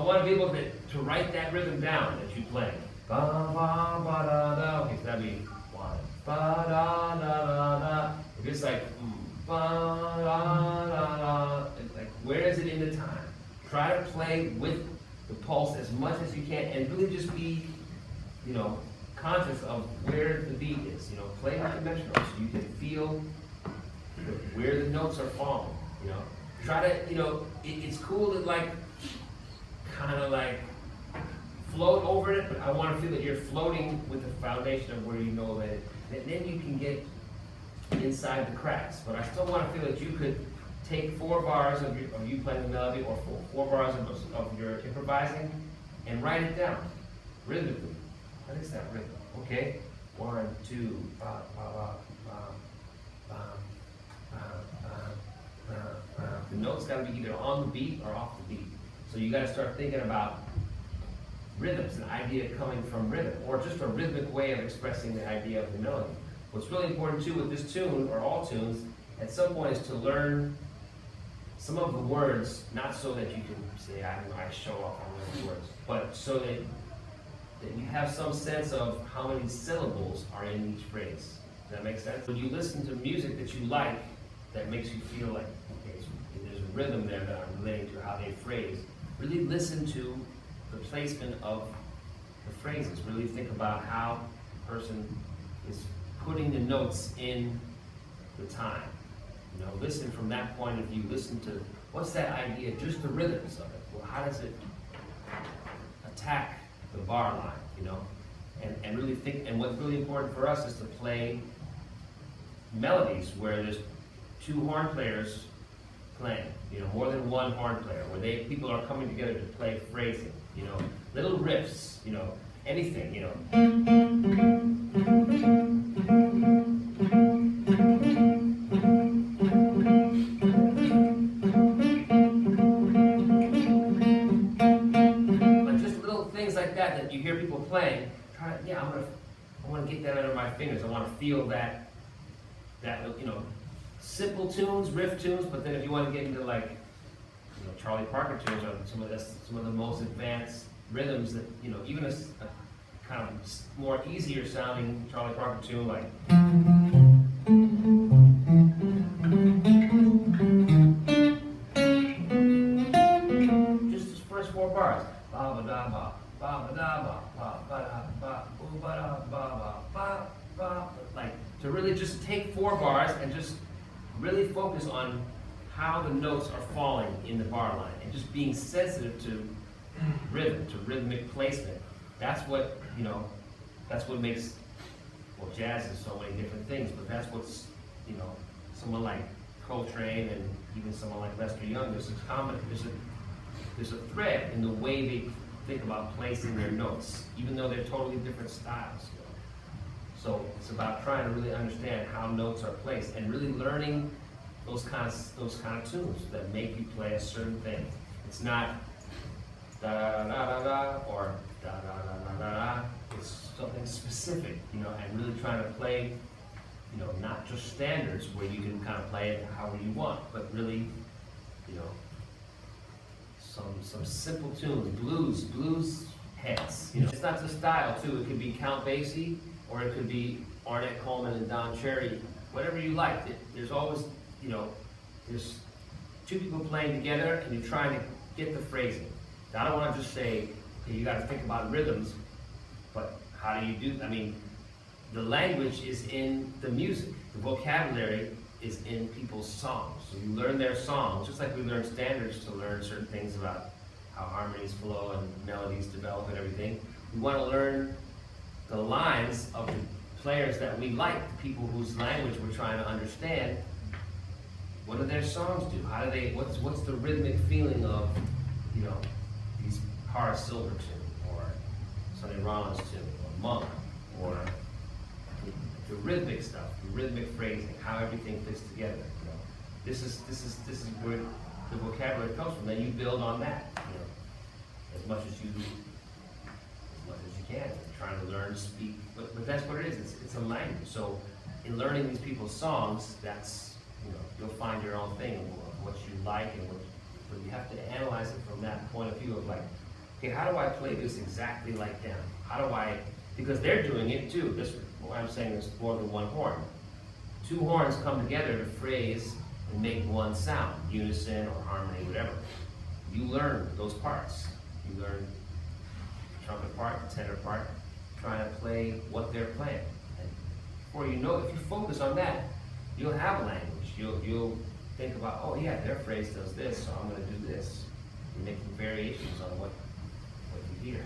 want to be able to write that rhythm down that you play. Ba ba ba da da. Okay, so that'd be one. Ba da da da da. If it's like ba da da da, it's like where is it in the time? Try to play with the pulse as much as you can, and really just be, conscious of where the beat is. Play with the metronome so you can feel where the notes are falling. Try to, it's cool to kind of float over it, but I want to feel that you're floating with the foundation of where you know that, and then you can get inside the cracks. But I still want to feel that you could take 4 bars of you playing the melody, or 4 bars of your improvising, and write it down rhythmically. What is that rhythm? Okay, 1, 2, ba, ba, ba, ba, ba, ba, ba, ba. The notes got to be either on the beat or off the beat. So you got to start thinking about rhythms, an idea coming from rhythm, or just a rhythmic way of expressing the idea of the melody. What's really important too with this tune, or all tunes, at some point is to learn some of the words, not so that you can say, I show off on those words, but so that you have some sense of how many syllables are in each phrase. Does that make sense? When you listen to music that you like, that makes you feel like, okay, so there's a rhythm there that I'm relating to how they phrase, really listen to the placement of the phrases. Really think about how the person is putting the notes in the time. Listen from that point of view. Listen to what's that idea, just the rhythms of it. Well, how does it attack the bar line, and really think. And what's really important for us is to play melodies where there's 2 horn players playing, more than 1 horn player, where people are coming together to play phrasing, little riffs, anything, But just little things like that you hear people playing, I want to get that under my fingers. I want to feel that, simple tunes, riff tunes, but then if you want to get into Charlie Parker tunes, or some of the most advanced rhythms that, even a kind of more easier sounding Charlie Parker tune, like just the first 4 bars. Ba ba da ba, ba ba da ba, ba ba da ba, boo ba da ba ba ba. To really just take 4 bars and just really focus on how the notes are falling in the bar line, and just being sensitive to rhythm, to rhythmic placement. That's what makes, jazz is so many different things, but that's what's, someone like Coltrane and even someone like Lester Young, there's a thread in the way they think about placing their notes, even though they're totally different styles. So it's about trying to really understand how notes are placed, and really learning those kind of tunes that make you play a certain thing. It's not da da da da da or da da da da da da. It's something specific, and really trying to play, not just standards where you can kind of play it however you want, but really, some simple tunes, blues heads. It's not the style too. It could be Count Basie, or it could be Ornette Coleman and Don Cherry, whatever you like. There's always, there's 2 people playing together, and you're trying to get the phrasing. Now, I don't want to just say, okay, you got to think about rhythms, but how do you do? The language is in the music. The vocabulary is in people's songs. So you learn their songs, just like we learn standards to learn certain things about how harmonies flow and melodies develop and everything. We want to learn the lines of the players that we like, the people whose language we're trying to understand. What do their songs do? How do they? What's the rhythmic feeling of, these Horace Silver tune, or Sonny Rollins tune, or Monk, or the rhythmic stuff, the rhythmic phrasing, how everything fits together. This is where the vocabulary comes from. Then you build on that, as much as you can. You're trying to learn to speak, but that's what it is. It's a language. So in learning these people's songs, that's, you'll find your own thing, what you like, and but you have to analyze it from that point of view of okay, how do I play this exactly like them? How do I, because they're doing it too. This, what I'm saying is more than one horn. Two horns come together to phrase and make one sound, unison or harmony, whatever. You learn those parts. You learn the trumpet part, the tenor part, trying to play what they're playing. And before you know, if you focus on that, you'll have a language. You'll think about, oh yeah, their phrase does this, so I'm going to do this. You're making variations on what you hear.